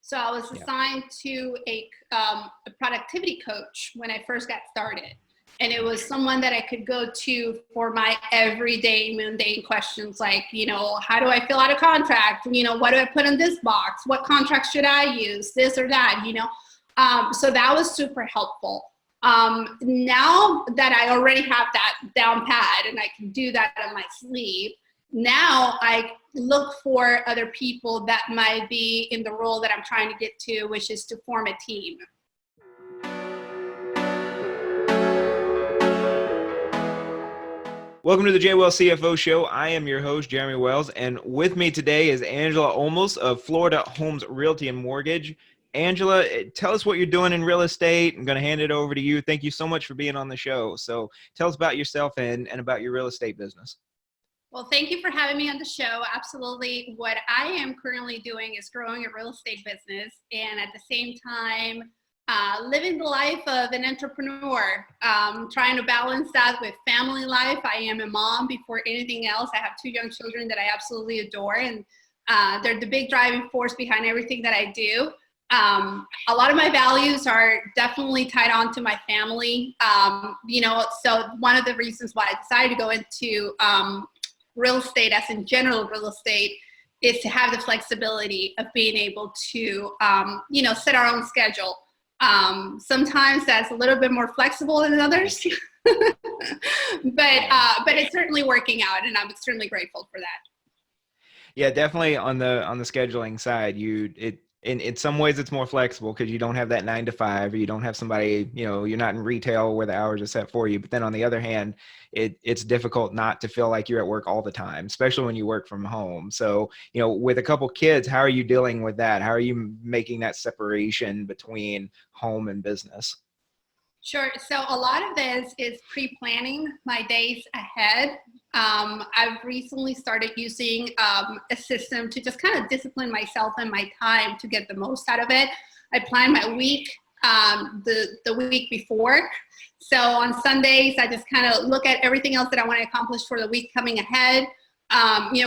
So I was Yeah. assigned to a productivity coach when I first got started. And it was someone that I could go to for my everyday mundane questions like, how do I fill out a contract? What do I put in this box? What contract should I use? This or that, So that was super helpful. Now that I already have that down pat and I can do that on my sleeve, now I look for other people that might be in the role that I'm trying to get to, which is to form a team. Welcome to the J Wells CFO Show. I am your host, Jeremy Wells, and with me today is Angela Olmos of Florida Homes Realty and Mortgage. Angela, tell us what you're doing in real estate. I'm going to hand it over to you. Thank you so much for being on the show. So tell us about yourself and about your real estate business. Well, thank you for having me on the show. Absolutely. What I am currently doing is growing a real estate business and at the same time, living the life of an entrepreneur, trying to balance that with family life. I am a mom before anything else. I have 2 young children that I absolutely adore, and they're the big driving force behind everything that I do. A lot of my values are definitely tied on to my family. So one of the reasons why I decided to go into real estate, as in general real estate, is to have the flexibility of being able to, set our own schedule. Sometimes that's a little bit more flexible than others, but it's certainly working out, and I'm extremely grateful for that. Yeah, definitely on the scheduling side, in some ways it's more flexible because you don't have that 9 to 5, or you don't have somebody, you're not in retail where the hours are set for you. But then on the other hand, it's difficult not to feel like you're at work all the time, especially when you work from home. So, with a couple kids, how are you dealing with that? How are you making that separation between home and business? Sure. So a lot of this is pre-planning my days ahead. I've recently started using a system to just kind of discipline myself and my time to get the most out of it. I plan my week the week before. So on Sundays, I just kind of look at everything else that I want to accomplish for the week coming ahead,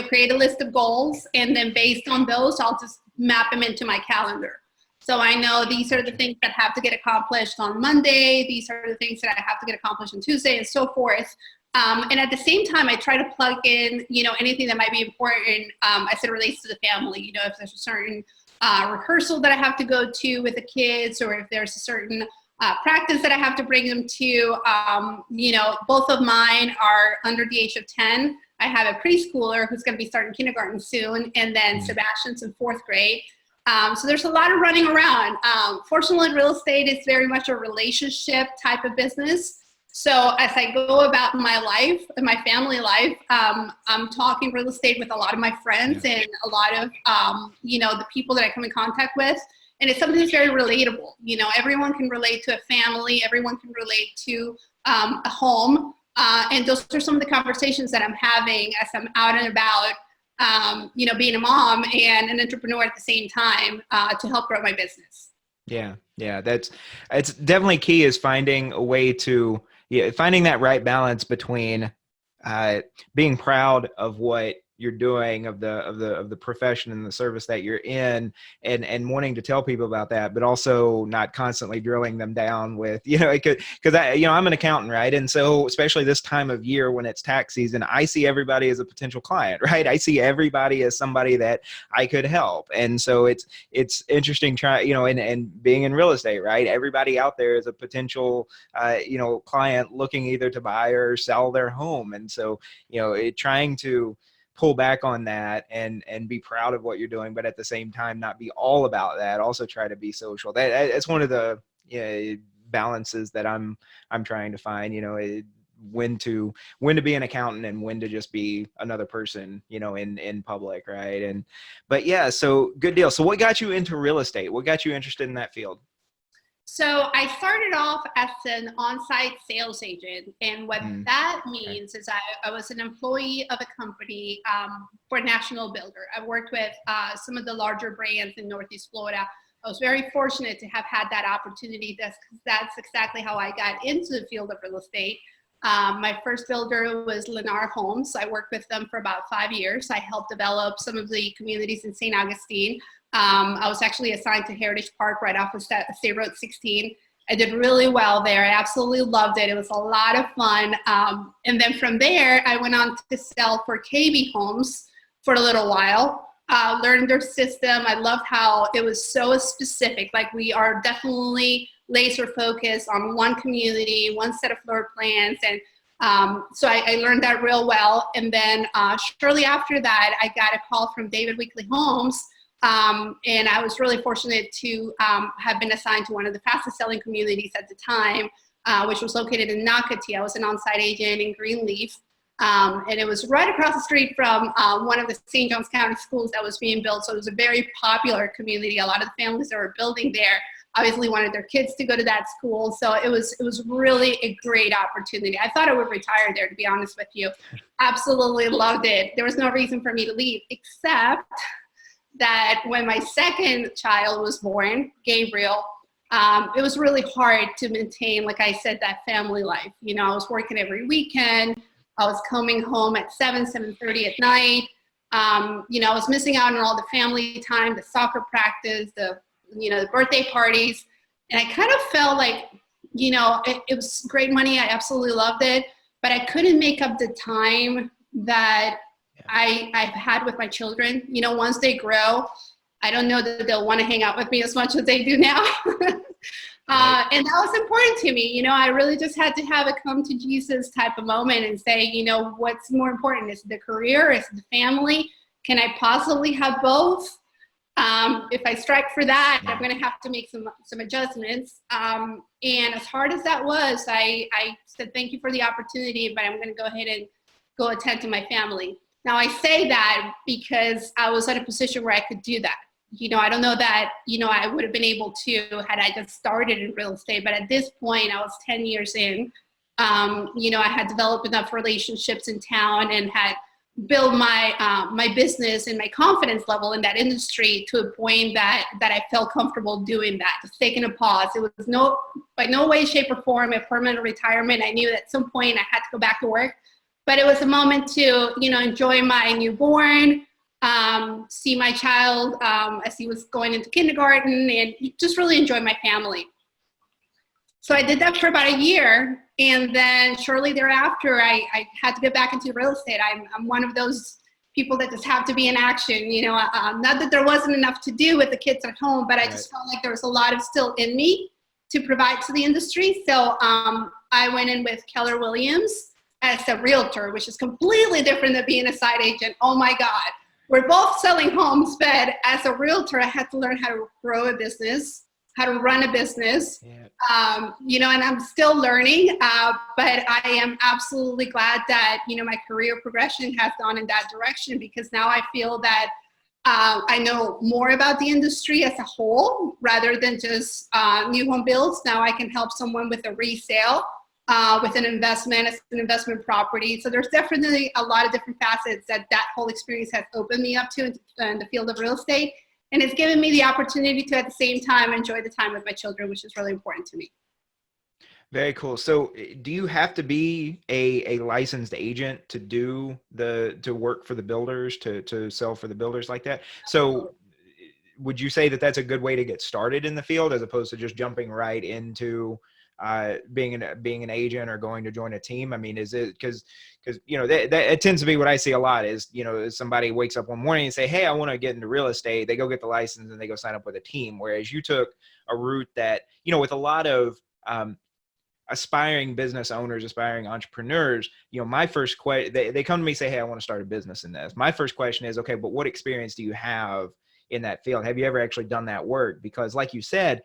create a list of goals, and then based on those, I'll just map them into my calendar. So I know these are the things that have to get accomplished on Monday. These are the things that I have to get accomplished on Tuesday, and so forth. And at the same time, I try to plug in, anything that might be important as it relates to the family. If there's a certain rehearsal that I have to go to with the kids, or if there's a certain practice that I have to bring them to. Both of mine are under the age of 10. I have a preschooler who's going to be starting kindergarten soon, and then Sebastian's in 4th grade. So there's a lot of running around. Fortunately, real estate is very much a relationship type of business. So as I go about my life and my family life, I'm talking real estate with a lot of my friends and a lot of, the people that I come in contact with. And it's something that's very relatable. Everyone can relate to a family. Everyone can relate to a home. And those are some of the conversations that I'm having as I'm out and about, being a mom and an entrepreneur at the same time to help grow my business. Yeah, it's definitely key, is finding a way to, finding that right balance between being proud of what you're doing, of the profession and the service that you're in, and wanting to tell people about that, but also not constantly drilling them down with, because I'm an accountant, right? And so especially this time of year when it's tax season, I see everybody as a potential client, right? I see everybody as somebody that I could help. And so it's interesting and being in real estate, right? Everybody out there is a potential, client looking either to buy or sell their home. And so, trying to pull back on that and be proud of what you're doing, but at the same time not be all about that. Also try to be social. That's one of the balances that I'm trying to find. When to be an accountant and when to just be another person, in public, right? So good deal. So what got you into real estate? What got you interested in that field? So I started off as an on-site sales agent, and what that means is I was an employee of a company for a national builder. I worked with some of the larger brands in Northeast Florida. I was very fortunate to have had that opportunity. That's exactly how I got into the field of real estate. My first builder was Lennar Homes. I worked with them for about 5 years. I helped develop some of the communities in St. Augustine. I was actually assigned to Heritage Park right off of State Road 16. I did really well there. I absolutely loved it. It was a lot of fun. And then from there, I went on to sell for KB Homes for a little while, learned their system. I loved how it was so specific. Like, we are definitely laser focused on one community, one set of floor plans. And so I learned that real well. And then shortly after that, I got a call from David Weekly Homes. And I was really fortunate to have been assigned to one of the fastest selling communities at the time, which was located in Nocatee. I was an on-site agent in Greenleaf. And it was right across the street from one of the St. Johns County schools that was being built. So it was a very popular community. A lot of the families that were building there obviously wanted their kids to go to that school. So it was really a great opportunity. I thought I would retire there, to be honest with you. Absolutely loved it. There was no reason for me to leave, except that when my second child was born, Gabriel, it was really hard to maintain, like I said, that family life. You know, I was working every weekend. I was coming home at 7:30 at night. You know, I was missing out on all the family time, the soccer practice, the birthday parties. And I kind of felt like, you know, it was great money. I absolutely loved it, but I couldn't make up the time that I've had with my children. You know, once they grow, I don't know that they'll want to hang out with me as much as they do now. And that was important to me. You know, I really just had to have a come to Jesus type of moment and say, you know, what's more important? Is it the career? Is it the family? Can I possibly have both? If I strike for that, I'm going to have to make some adjustments. And as hard as that was, I said, thank you for the opportunity, but I'm going to go ahead and go attend to my family. Now, I say that because I was at a position where I could do that. You know, I don't know that, you know, I would have been able to had I just started in real estate. But at this point, I was 10 years in. You know, I had developed enough relationships in town and had built my business and my confidence level in that industry to a point that I felt comfortable doing that, just taking a pause. It was by no way, shape, or form a permanent retirement. I knew that at some point I had to go back to work. But it was a moment to, you know, enjoy my newborn, see my child as he was going into kindergarten, and just really enjoy my family. So I did that for about a year. And then shortly thereafter, I had to get back into real estate. I'm one of those people that just have to be in action. You know, not that there wasn't enough to do with the kids at home, but I just felt like there was a lot of still in me to provide to the industry. So I went in with Keller Williams as a realtor, which is completely different than being a side agent. Oh my God. We're both selling homes, but as a realtor, I had to learn how to grow a business, how to run a business, you know, and I'm still learning, but I am absolutely glad that, you know, my career progression has gone in that direction, because now I feel that I know more about the industry as a whole rather than just new home builds. Now I can help someone with a resale, with an investment, as an investment property. So there's definitely a lot of different facets that whole experience has opened me up to in the field of real estate. And it's given me the opportunity to, at the same time, enjoy the time with my children, which is really important to me. Very cool. So do you have to be a licensed agent to work for the builders, to sell for the builders like that? So would you say that that's a good way to get started in the field, as opposed to just jumping right into being an agent or going to join a team? I mean, is it because you know, that it tends to be what I see a lot is, you know, somebody wakes up one morning and say, hey, I want to get into real estate. They go get the license and they go sign up with a team. Whereas you took a route that, you know, with a lot of aspiring business owners, aspiring entrepreneurs, you know, my first question, they come to me and say, hey, I want to start a business in this. My first question is, okay, but what experience do you have in that field? Have you ever actually done that work? Because like you said,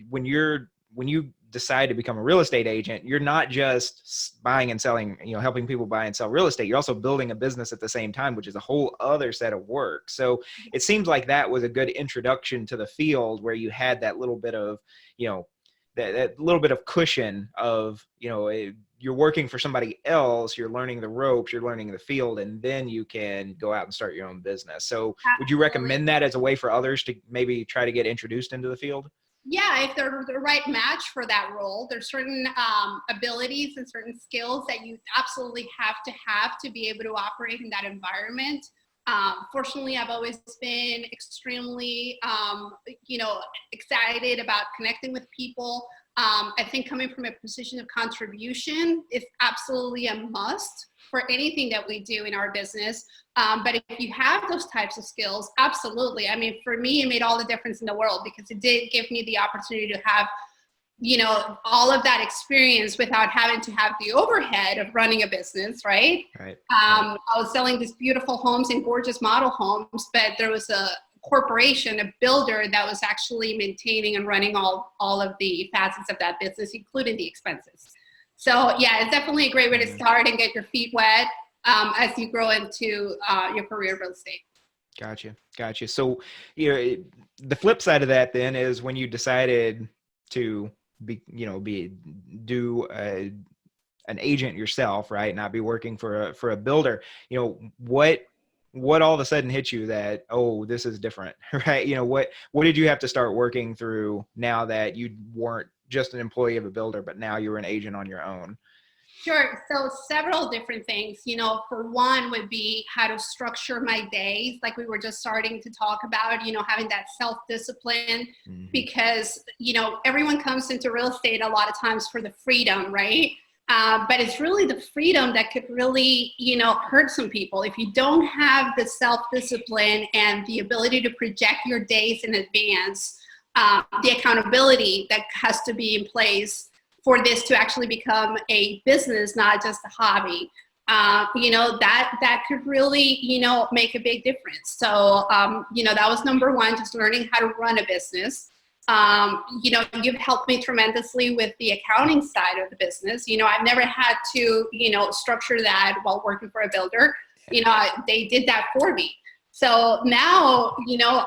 when you decide to become a real estate agent, you're not just buying and selling, you know, helping people buy and sell real estate. You're also building a business at the same time, which is a whole other set of work. So it seems like that was a good introduction to the field, where you had that little bit of, you know, that little bit of cushion of, you know, you're working for somebody else, you're learning the ropes, you're learning the field, and then you can go out and start your own business. So would you recommend that as a way for others to maybe try to get introduced into the field? Yeah, if they're the right match for that role. There's certain abilities and certain skills that you absolutely have to be able to operate in that environment. Fortunately, I've always been extremely, excited about connecting with people. I think coming from a position of contribution is absolutely a must for anything that we do in our business. But if you have those types of skills, absolutely. I mean, for me, it made all the difference in the world because it did give me the opportunity to have all of that experience without having to have the overhead of running a business, right? Right. I was selling these beautiful homes and gorgeous model homes, but there was a corporation, a builder that was actually maintaining and running all of the facets of that business, including the expenses. So yeah, it's definitely a great way to start and get your feet wet as you grow into your career in real estate. Gotcha. So, the flip side of that then is when you decided to do an agent yourself, right? Not be working for a builder. What all of a sudden hit you that, oh, this is different, right? What did you have to start working through now that you weren't just an employee of a builder, but now you're an agent on your own? Sure. So several different things, for one would be how to structure my days. Like we were just starting to talk about, having that self-discipline because, everyone comes into real estate a lot of times for the freedom, right? But it's really the freedom that could really, hurt some people. If you don't have the self-discipline and the ability to project your days in advance, the accountability that has to be in place for this to actually become a business, not just a hobby, that could really, make a big difference. So, that was number one, just learning how to run a business. You've helped me tremendously with the accounting side of the business. I've never had to, structure that while working for a builder. They did that for me. So now,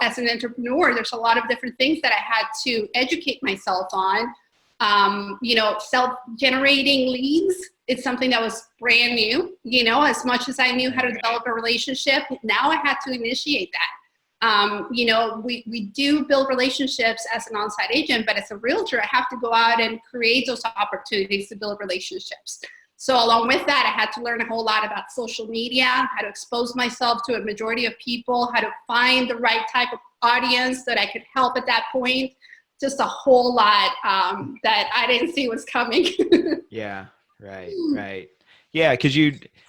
as an entrepreneur, there's a lot of different things that I had to educate myself on. Self-generating leads. It's something that was brand new, as much as I knew how to develop a relationship, now I had to initiate that. We do build relationships as an on-site agent, but as a realtor, I have to go out and create those opportunities to build relationships. So along with that, I had to learn a whole lot about social media, how to expose myself to a majority of people, how to find the right type of audience that I could help at that point. Just a whole lot that I didn't see was coming. Yeah, right. Yeah, because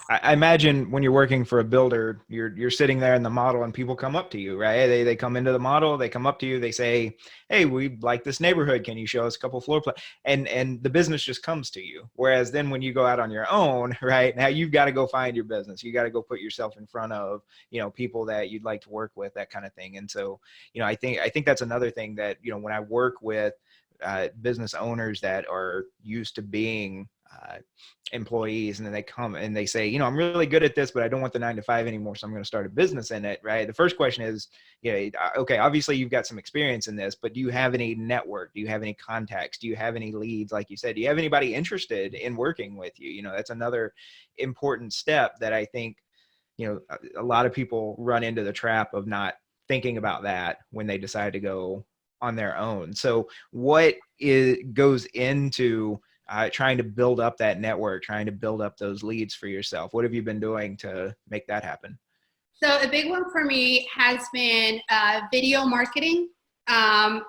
I imagine when you're working for a builder, you're sitting there in the model and people come up to you, right? They come into the model, they come up to you, they say, "Hey, we like this neighborhood. Can you show us a couple floor plans?" And the business just comes to you. Whereas then when you go out on your own, right, now you've got to go find your business. You got to go put yourself in front of, people that you'd like to work with, that kind of thing. And so, I think that's another thing that, when I work with business owners that are used to being employees, and then they come and they say, I'm really good at this, but I don't want the 9-to-5 anymore, so I'm going to start a business in it, right? The first question is, okay, obviously you've got some experience in this, but do you have any network? Do you have any contacts? Do you have any leads? Like you said, do you have anybody interested in working with you? That's another important step that I think, a lot of people run into the trap of not thinking about that when they decide to go on their own. So what goes into trying to build up that network, trying to build up those leads for yourself? What have you been doing to make that happen? So a big one for me has been video marketing. And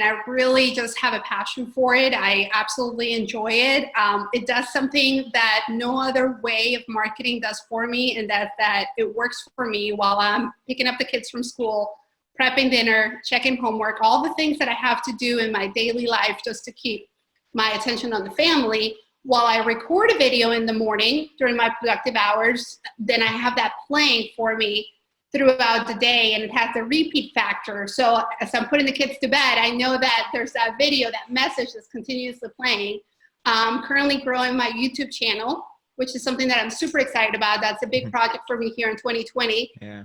I really just have a passion for it. I absolutely enjoy it. It does something that no other way of marketing does for me, and that it works for me while I'm picking up the kids from school, prepping dinner, checking homework, all the things that I have to do in my daily life just to keep my attention on the family. While I record a video in the morning during my productive hours, then I have that playing for me throughout the day, and it has the repeat factor. So as I'm putting the kids to bed, I know that there's that video, that message that's continuously playing. I'm currently growing my YouTube channel, which is something that I'm super excited about. That's a big project for me here in 2020. Yeah.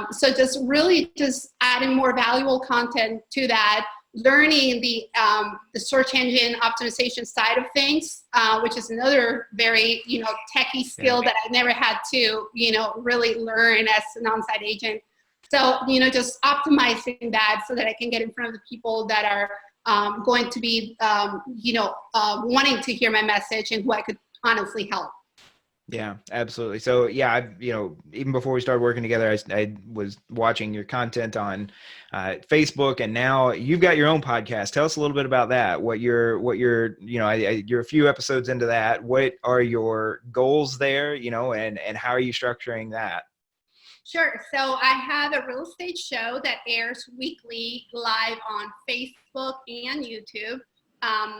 So just really just adding more valuable content to that, learning the search engine optimization side of things, which is another very, techie skill that I never had to, really learn as an on-site agent. So, just optimizing that so that I can get in front of the people that are going to be, wanting to hear my message and who I could honestly help. Yeah, absolutely. So yeah, even before we started working together, I was watching your content on Facebook, and now you've got your own podcast. Tell us a little bit about that. You're a few episodes into that. What are your goals there? And how are you structuring that? Sure. So I have a real estate show that airs weekly live on Facebook and YouTube.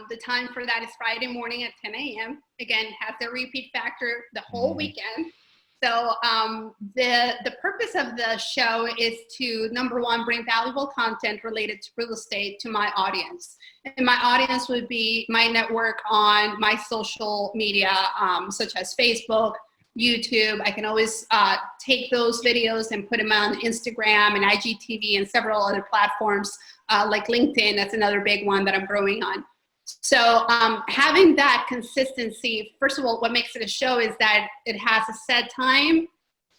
The time for that is Friday morning at 10 a.m. Again, has the repeat factor the whole weekend. So the purpose of the show is to, number one, bring valuable content related to real estate to my audience. And my audience would be my network on my social media, such as Facebook, YouTube. I can always take those videos and put them on Instagram and IGTV and several other platforms like LinkedIn. That's another big one that I'm growing on. So having that consistency, first of all, what makes it a show is that it has a set time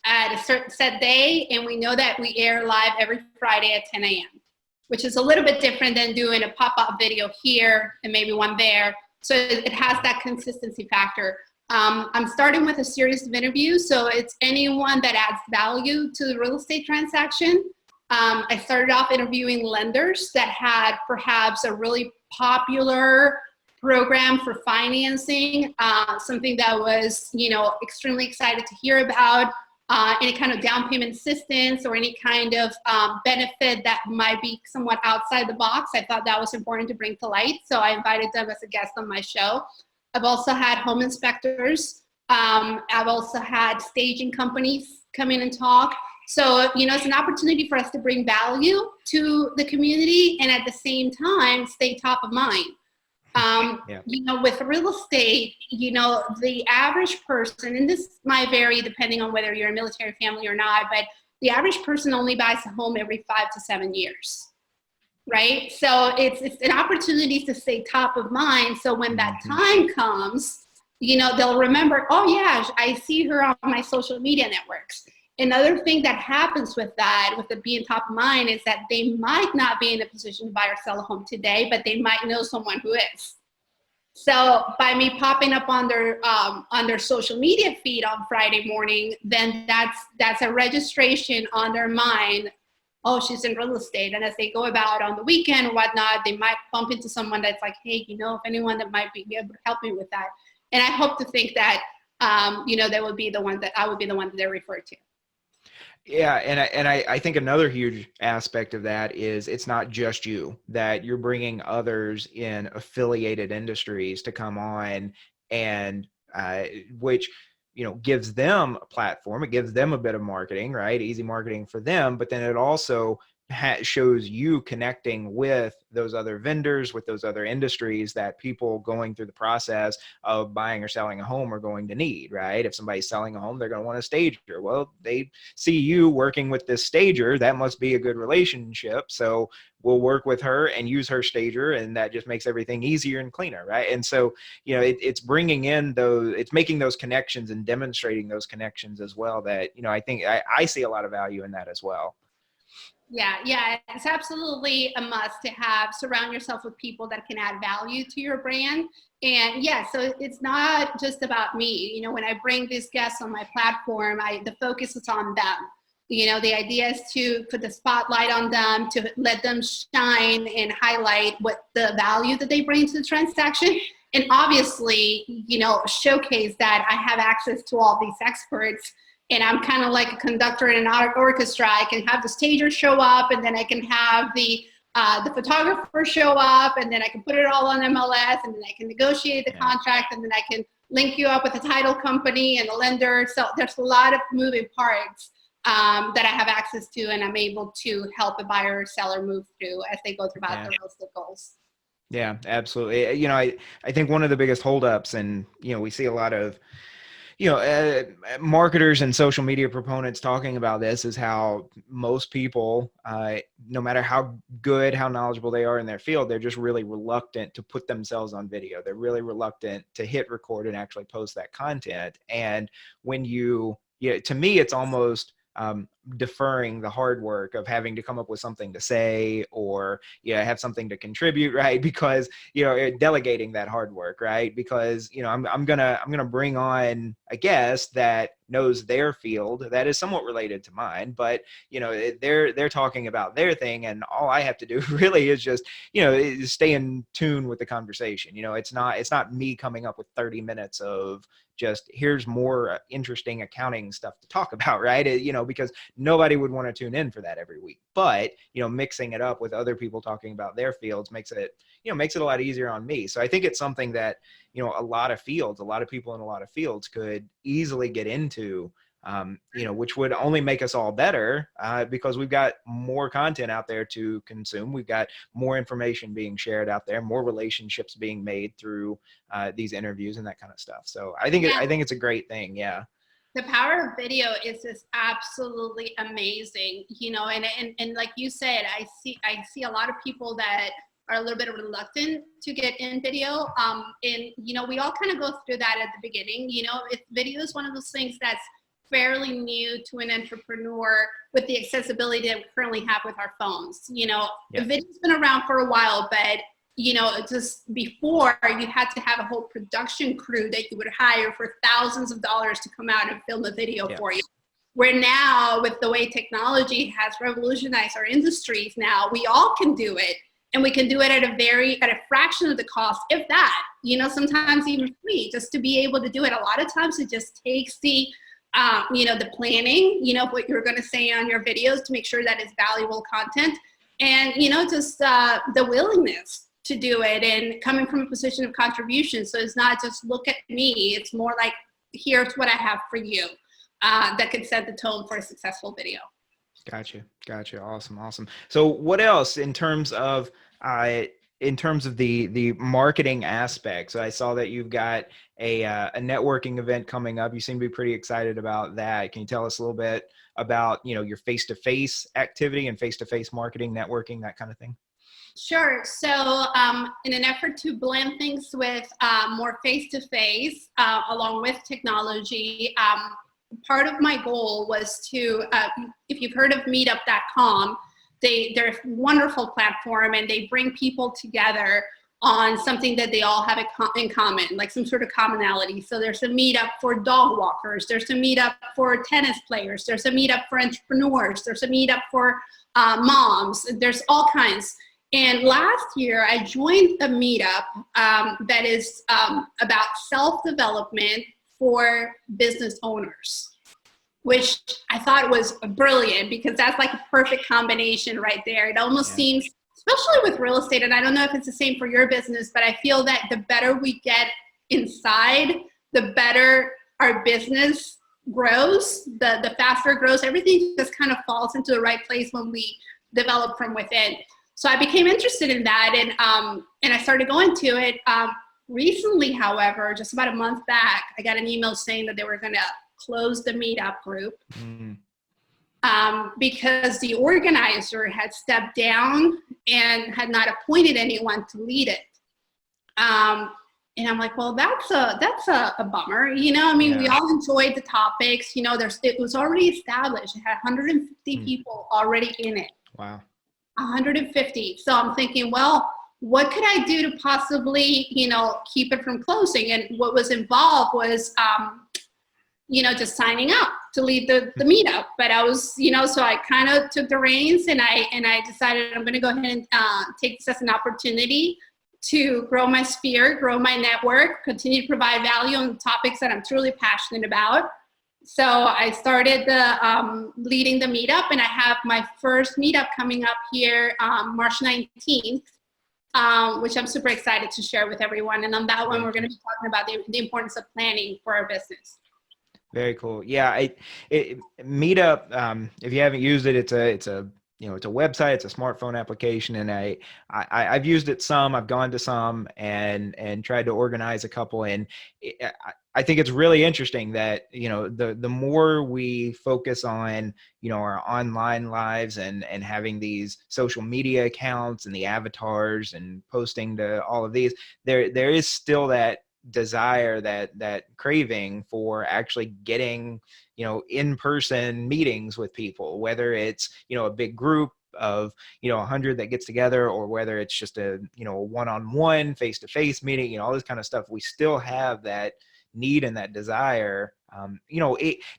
at a certain set day, and we know that we air live every Friday at 10 a.m., which is a little bit different than doing a pop-up video here and maybe one there. So it has that consistency factor. I'm starting with a series of interviews, so it's anyone that adds value to the real estate transaction. I started off interviewing lenders that had perhaps a really popular program for financing, something that was, extremely excited to hear about, any kind of down payment assistance or any kind of benefit that might be somewhat outside the box. I thought that was important to bring to light, so I invited them as a guest on my show. I've also had home inspectors. I've also had staging companies come in and talk. So, it's an opportunity for us to bring value to the community and at the same time, stay top of mind. With real estate, the average person, and this might vary depending on whether you're a military family or not, but the average person only buys a home every 5 to 7 years. Right? So it's an opportunity to stay top of mind. So when that time comes, they'll remember, oh yeah, I see her on my social media networks. Another thing that happens with that, with the being top of mind, is that they might not be in a position to buy or sell a home today, but they might know someone who is. So by me popping up on their social media feed on Friday morning, then that's a registration on their mind. Oh, she's in real estate. And as they go about on the weekend or whatnot, they might bump into someone that's like, hey, if anyone that might be able to help me with that. And I hope to think that, they would be the one that I would be the one that they refer to. Yeah, and I think another huge aspect of that is it's not just you, that you're bringing others in affiliated industries to come on, and which gives them a platform. It gives them a bit of marketing, right? Easy marketing for them, but then it also shows you connecting with those other vendors, with those other industries that people going through the process of buying or selling a home are going to need, right? If somebody's selling a home, they're going to want a stager. Well, they see you working with this stager, that must be a good relationship. So we'll work with her and use her stager, and that just makes everything easier and cleaner, right? And so, it's bringing in it's making those connections and demonstrating those connections as well that, I think I see a lot of value in that as well. Yeah, it's absolutely a must to surround yourself with people that can add value to your brand. And so it's not just about me. When I bring these guests on my platform, the focus is on them. The idea is to put the spotlight on them, to let them shine and highlight what the value that they bring to the transaction. And obviously, showcase that I have access to all these experts. And I'm kind of like a conductor in an orchestra. I can have the stager show up, and then I can have the photographer show up, and then I can put it all on MLS, and then I can negotiate the contract, and then I can link you up with a title company and a lender. So there's a lot of moving parts that I have access to, and I'm able to help a buyer or seller move through as they go through about their real estate goals. Yeah, absolutely. I think one of the biggest holdups, and we see a lot of marketers and social media proponents talking about this, is how most people, no matter how good, how knowledgeable they are in their field, they're just really reluctant to put themselves on video. They're really reluctant to hit record and actually post that content. And when to me, it's almost deferring the hard work of having to come up with something to say, or have something to contribute, right? Because delegating that hard work, right? Because I'm gonna bring on a guest that knows their field that is somewhat related to mine, but they're talking about their thing, and all I have to do really is just is stay in tune with the conversation. It's not me coming up with 30 minutes of just here's more interesting accounting stuff to talk about, right? Because nobody would want to tune in for that every week. But mixing it up with other people talking about their fields makes it a lot easier on me. So I think it's something that a lot of people in a lot of fields could easily get into, which would only make us all better, because we've got more content out there to consume. We've got more information being shared out there, more relationships being made through these interviews and that kind of stuff. So I think it's a great thing. Yeah. The power of video is just absolutely amazing, and like you said, I see a lot of people that are a little bit reluctant to get in video. And we all kind of go through that at the beginning. If video is one of those things that's fairly new to an entrepreneur with the accessibility that we currently have with our phones. The video's been around for a while, but just before, you had to have a whole production crew that you would hire for thousands of dollars to come out and film a video for you. Where now, with the way technology has revolutionized our industries, now we all can do it, and we can do it at a fraction of the cost, if that. Sometimes even free, just to be able to do it. A lot of times, it just takes the planning, what you're going to say on your videos to make sure that it's valuable content, and just the willingness to do it, and coming from a position of contribution. So it's not just look at me, it's more like, here's what I have for you, that could set the tone for a successful video. Gotcha. Awesome. So what else in terms of the marketing aspect? So I saw that you've got a networking event coming up. You seem to be pretty excited about that. Can you tell us a little bit about, your face-to-face activity and face-to-face marketing, networking, that kind of thing? Sure. So in an effort to blend things with more face-to-face, along with technology, part of my goal was to, if you've heard of meetup.com, they're a wonderful platform, and they bring people together on something that they all have in common, like some sort of commonality. So there's a meetup for dog walkers, there's a meetup for tennis players, there's a meetup for entrepreneurs, there's a meetup for moms, there's all kinds. And last year, I joined a meetup that is about self-development for business owners, which I thought was brilliant, because that's like a perfect combination right there. It almost seems, especially with real estate, and I don't know if it's the same for your business, but I feel that the better we get inside, the better our business grows, the faster it grows. Everything just kind of falls into the right place when we develop from within. So I became interested in that, and I started going to it. Recently, however, just about a month back, I got an email saying that they were going to close the meetup group because the organizer had stepped down and had not appointed anyone to lead it. And I'm like, well, that's a bummer. We all enjoyed the topics. It was already established. It had 150 people already in it. Wow. 150. So I'm thinking, well, what could I do to possibly, keep it from closing? And what was involved was, just signing up to lead the meetup. But I was, so I kind of took the reins, and I decided I'm going to go ahead and take this as an opportunity to grow my sphere, grow my network, continue to provide value on topics that I'm truly passionate about. So I started leading the meetup, and I have my first meetup coming up here March 19th, which I'm super excited to share with everyone. And on that one, we're going to be talking about the importance of planning for our business. Very cool. Yeah, Meetup. If you haven't used it, it's a website, it's a smartphone application, and I've used it some. I've gone to some and tried to organize a couple, and I think it's really interesting that the more we focus on our online lives and having these social media accounts and the avatars and posting to all of these, there is still that desire, that craving for actually getting, in-person meetings with people, whether it's, a big group of, 100 that gets together, or whether it's just a, a one-on-one face-to-face meeting, all this kind of stuff. We still have that need and that desire,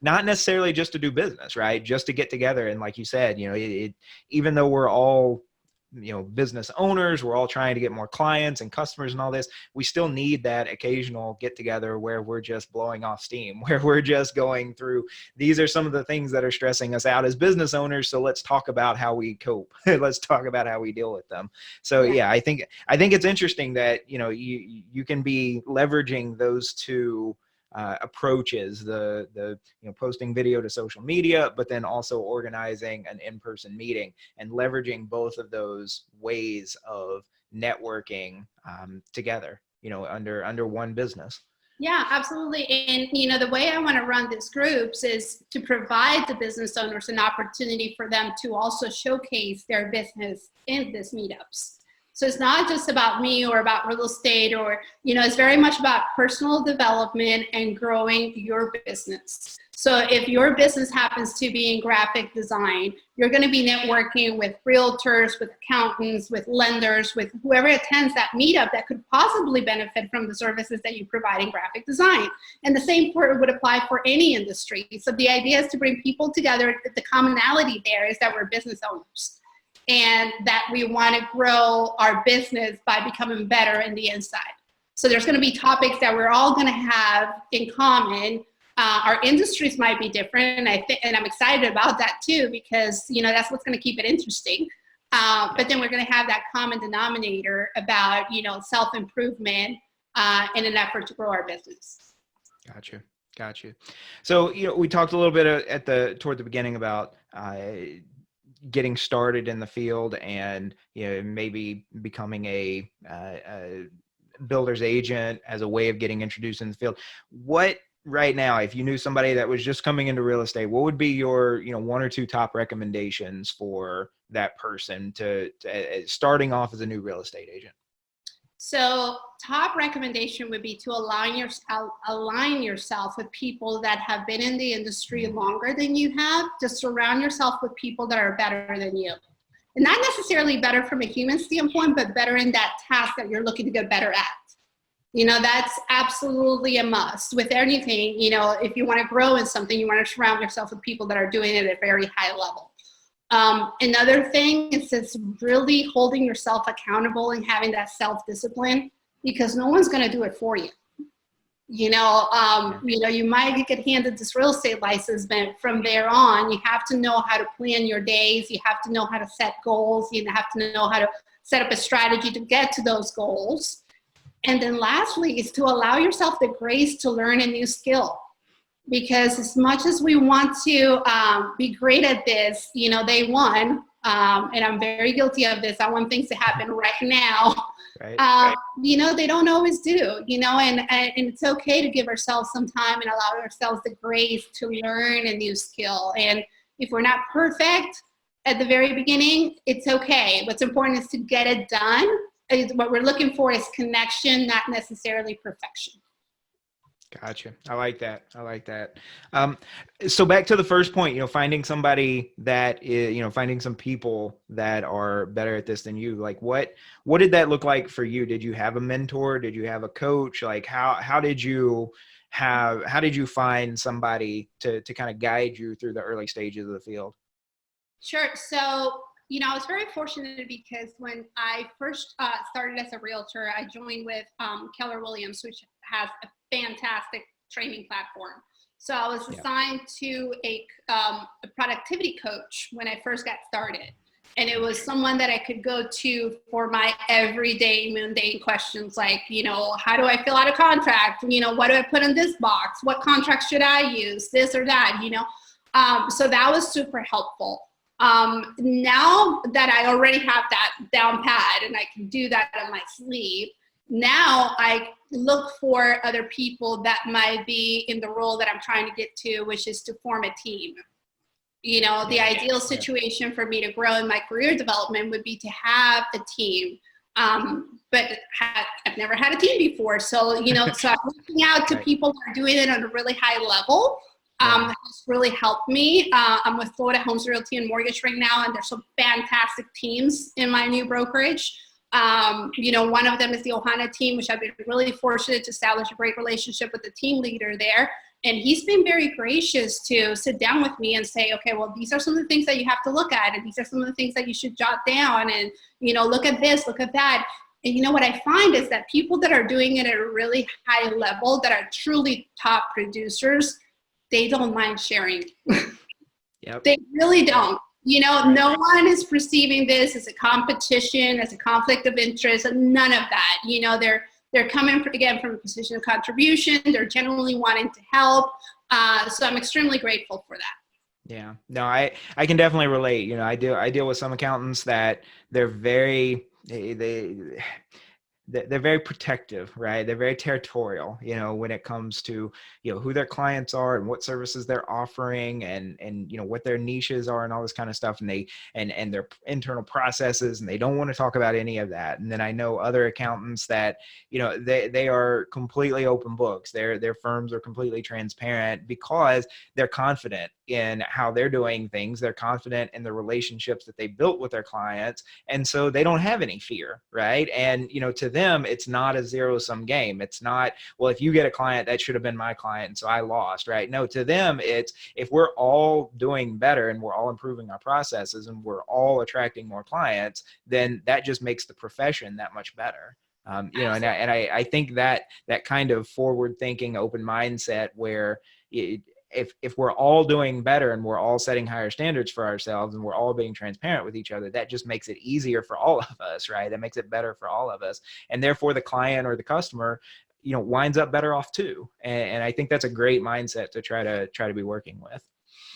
not necessarily just to do business, right? Just to get together. And like you said, even though we're all, business owners, we're all trying to get more clients and customers and all this, we still need that occasional get together where we're just blowing off steam, where we're just going through, these are some of the things that are stressing us out as business owners. So let's talk about how we cope. Let's talk about how we deal with them. So yeah, I think it's interesting that, you can be leveraging those two approaches, the posting video to social media, but then also organizing an in-person meeting and leveraging both of those ways of networking together, under one business. Yeah, absolutely. And, the way I want to run these groups is to provide the business owners an opportunity for them to also showcase their business in these meetups. So it's not just about me or about real estate, or, it's very much about personal development and growing your business. So if your business happens to be in graphic design, you're going to be networking with realtors, with accountants, with lenders, with whoever attends that meetup that could possibly benefit from the services that you provide in graphic design. And the same would apply for any industry. So the idea is to bring people together. The commonality there is that we're business owners, and that we want to grow our business by becoming better in the inside. So there's going to be topics that we're all going to have in common. Our industries might be different, and I'm excited about that too, because that's what's going to keep it interesting. But then we're going to have that common denominator about self-improvement in an effort to grow our business. Gotcha. So we talked a little bit toward the beginning about getting started in the field, and maybe becoming a builder's agent as a way of getting introduced in the field. What, right now, if you knew somebody that was just coming into real estate, what would be your one or two top recommendations for that person to starting off as a new real estate agent? So top recommendation would be to align yourself with people that have been in the industry longer than you have. Just surround yourself with people that are better than you. And not necessarily better from a human standpoint, but better in that task that you're looking to get better at. That's absolutely a must with anything. If you want to grow in something, you want to surround yourself with people that are doing it at a very high level. Another thing is just really holding yourself accountable and having that self-discipline, because no one's going to do it for you. You might get handed this real estate license, but from there on, you have to know how to plan your days. You have to know how to set goals. You have to know how to set up a strategy to get to those goals. And then lastly is to allow yourself the grace to learn a new skill. Because as much as we want to be great at this, day one, and I'm very guilty of this, I want things to happen right now. Right. They don't always do, and it's okay to give ourselves some time and allow ourselves the grace to learn a new skill. And if we're not perfect at the very beginning, it's okay. What's important is to get it done. What we're looking for is connection, not necessarily perfection. Gotcha. I like that. So back to the first point, finding somebody that is, finding some people that are better at this than you. Like what did that look like for you? Did you have a mentor? Did you have a coach? Like how did you find somebody to kind of guide you through the early stages of the field? Sure. So, I was very fortunate because when I first started as a realtor, I joined with Keller Williams, which has a fantastic training platform. So I was assigned to a productivity coach when I first got started. And it was someone that I could go to for my everyday mundane questions like, how do I fill out a contract? What do I put in this box? What contract should I use? This or that, So that was super helpful. Now that I already have that down pat and I can do that on my sleeve, now I look for other people that might be in the role that I'm trying to get to, which is to form a team. The ideal situation for me to grow in my career development would be to have a team But I've never had a team before. So, so I'm reaching out to people that are doing it at a really high level. Has really helped me. I'm with Florida Homes Realty and Mortgage right now, and there's some fantastic teams in my new brokerage. One of them is the Ohana team, which I've been really fortunate to establish a great relationship with the team leader there. And he's been very gracious to sit down with me and say, okay, well, these are some of the things that you have to look at, and these are some of the things that you should jot down, and, look at this, look at that. And what I find is that people that are doing it at a really high level, that are truly top producers, they don't mind sharing. Yep. They really don't. No one is perceiving this as a competition, as a conflict of interest, none of that. They're coming, again, from a position of contribution. They're genuinely wanting to help. So I'm extremely grateful for that. Yeah, no, I can definitely relate. I deal with some accountants that they're very, they're very protective, right? They're very territorial, when it comes to, who their clients are and what services they're offering, and what their niches are and all this kind of stuff. And and their internal processes, and they don't want to talk about any of that. And then I know other accountants that, they are completely open books. Their firms are completely transparent because they're confident in how they're doing things. They're confident in the relationships that they built with their clients. And so they don't have any fear, right? And, to them, it's not a zero-sum game. It's not, well, if you get a client, that should have been my client, and so I lost, right? No, to them, it's, if we're all doing better and we're all improving our processes and we're all attracting more clients, then that just makes the profession that much better. And I think that kind of forward-thinking, open mindset where if we're all doing better and we're all setting higher standards for ourselves and we're all being transparent with each other, that just makes it easier for all of us, right? That makes it better for all of us. And therefore the client or the customer, winds up better off too. And I think that's a great mindset to try to be working with.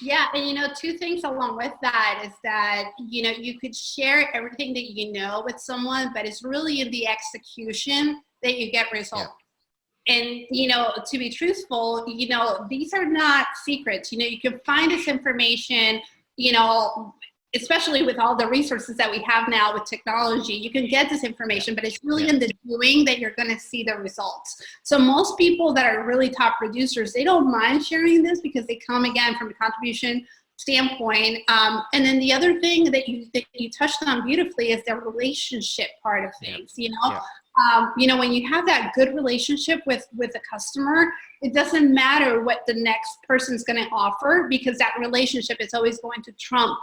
Yeah. And, two things along with that is that, you could share everything that you know with someone, but it's really in the execution that you get results. Yeah. And, to be truthful, these are not secrets. You can find this information, especially with all the resources that we have now with technology, you can get this information, but it's really in the doing that you're going to see the results. So most people that are really top producers, they don't mind sharing this because they come, again, from a contribution standpoint. And then the other thing that you touched on beautifully is the relationship part of things, when you have that good relationship with a customer, it doesn't matter what the next person's going to offer, because that relationship is always going to trump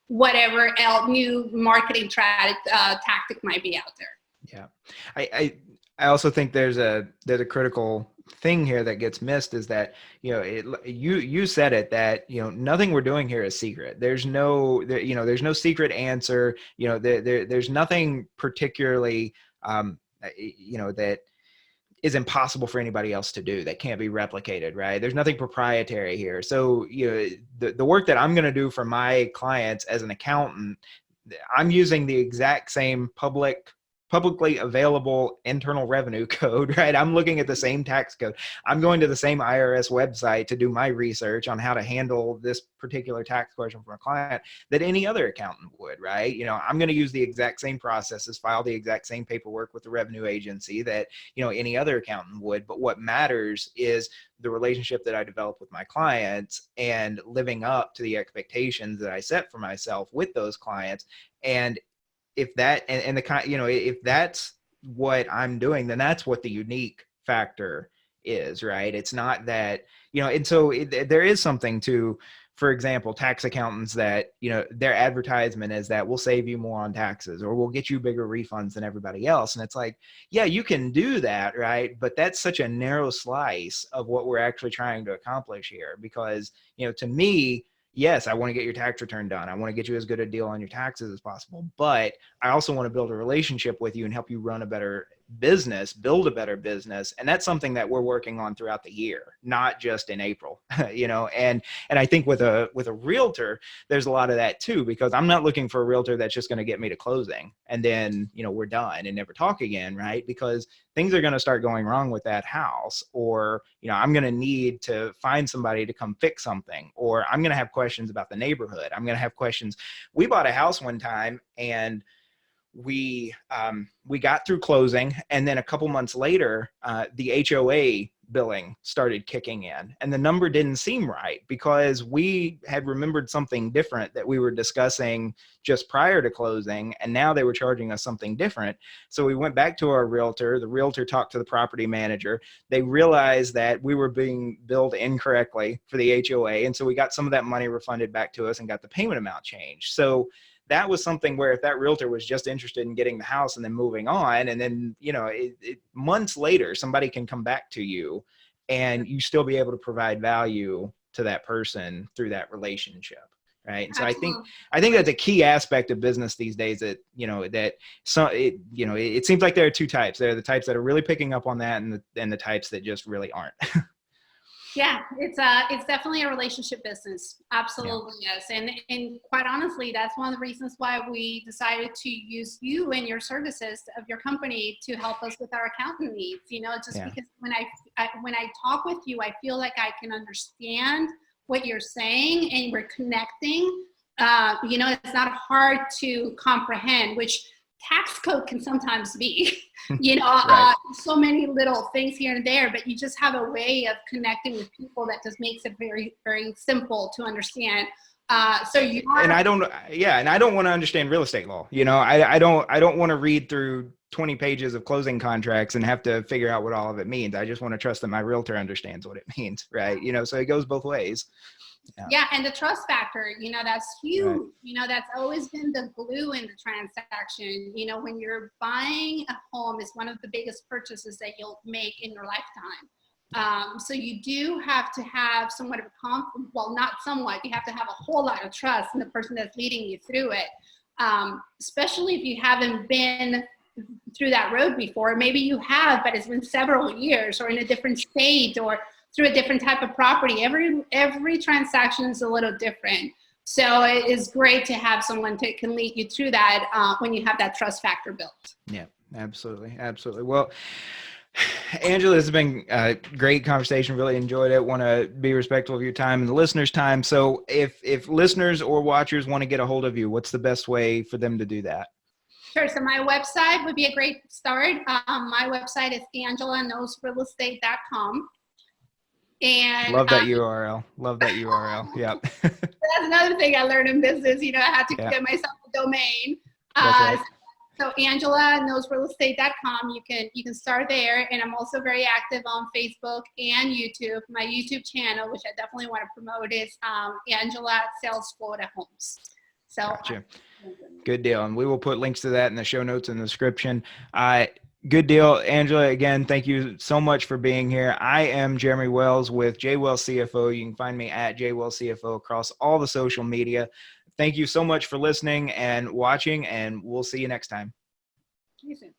whatever new marketing tactic might be out there. Yeah. I also think there's a critical thing here that gets missed, is that, you said it, that, nothing we're doing here is secret. There's no secret answer. There's nothing particularly, that is impossible for anybody else to do, that can't be replicated, right? There's nothing proprietary here. So, the work that I'm going to do for my clients as an accountant, I'm using the exact same publicly available internal revenue code, right? I'm looking at the same tax code. I'm going to the same IRS website to do my research on how to handle this particular tax question from a client that any other accountant would, right? I'm going to use the exact same processes, file the exact same paperwork with the revenue agency that, any other accountant would. But what matters is the relationship that I develop with my clients and living up to the expectations that I set for myself with those clients. And if that, and the kind, if that's what I'm doing, then that's what the unique factor is, right? It's not that, and so there is something to, for example, tax accountants that, their advertisement is that we'll save you more on taxes, or we'll get you bigger refunds than everybody else. And it's like, yeah, you can do that, right? But that's such a narrow slice of what we're actually trying to accomplish here, because, to me, yes, I want to get your tax return done. I want to get you as good a deal on your taxes as possible, but I also want to build a relationship with you and help you run a better business, build a better business. And that's something that we're working on throughout the year, not just in April, and I think with a realtor, there's a lot of that too, because I'm not looking for a realtor that's just going to get me to closing and then, we're done and never talk again, right? Because things are going to start going wrong with that house, or, I'm going to need to find somebody to come fix something, or I'm going to have questions about the neighborhood. I'm going to have questions. We bought a house one time, and we got through closing, and then a couple months later, the HOA billing started kicking in, and the number didn't seem right because we had remembered something different that we were discussing just prior to closing, and now they were charging us something different. So we went back to our realtor. The realtor talked to the property manager. They realized that we were being billed incorrectly for the HOA, and so we got some of that money refunded back to us and got the payment amount changed. So that was something where if that realtor was just interested in getting the house and then moving on, and then, months later, somebody can come back to you and you still be able to provide value to that person through that relationship. Right. And so I think that's a key aspect of business these days that, it seems like there are two types. There are the types that are really picking up on that, and the types that just really aren't. Yeah, it's definitely a relationship business. Absolutely, yes. And quite honestly, that's one of the reasons why we decided to use you and your services of your company to help us with our accountant needs. Because when I talk with you, I feel like I can understand what you're saying and we're connecting. It's not hard to comprehend, which tax code can sometimes be, Right. so many little things here and there, but you just have a way of connecting with people that just makes it very, very simple to understand. And I don't want to understand real estate law. I don't want to read through 20 pages of closing contracts and have to figure out what all of it means. I just want to trust that my realtor understands what it means. Right. So it goes both ways. Yeah, and the trust factor, that's huge. Right. That's always been the glue in the transaction. When you're buying a home, is one of the biggest purchases that you'll make in your lifetime. So you do have to have somewhat of not somewhat, you have to have a whole lot of trust in the person that's leading you through it. Especially if you haven't been through that road before. Maybe you have, but it's been several years or in a different state or through a different type of property. Every transaction is a little different. So it is great to have someone that can lead you through that when you have that trust factor built. Yeah, absolutely. Absolutely. Well, Angela, this has been a great conversation. Really enjoyed it. Want to be respectful of your time and the listeners' time. So if listeners or watchers want to get a hold of you, what's the best way for them to do that? Sure. So my website would be a great start. My website is angelanowsrealestate.com. And Love that URL. Yep. That's another thing I learned in business. I had to get myself a domain. That's right. So AngelaKnowsRealEstate.com. You can start there. And I'm also very active on Facebook and YouTube. My YouTube channel, which I definitely want to promote, is Angela Sells Florida Homes. So gotcha. Good deal. And we will put links to that in the show notes in the description. Good deal. Angela, again, thank you so much for being here. I am Jeremy Wells with J Wells CFO. You can find me at J Wells CFO across all the social media. Thank you so much for listening and watching, and we'll see you next time. See you soon.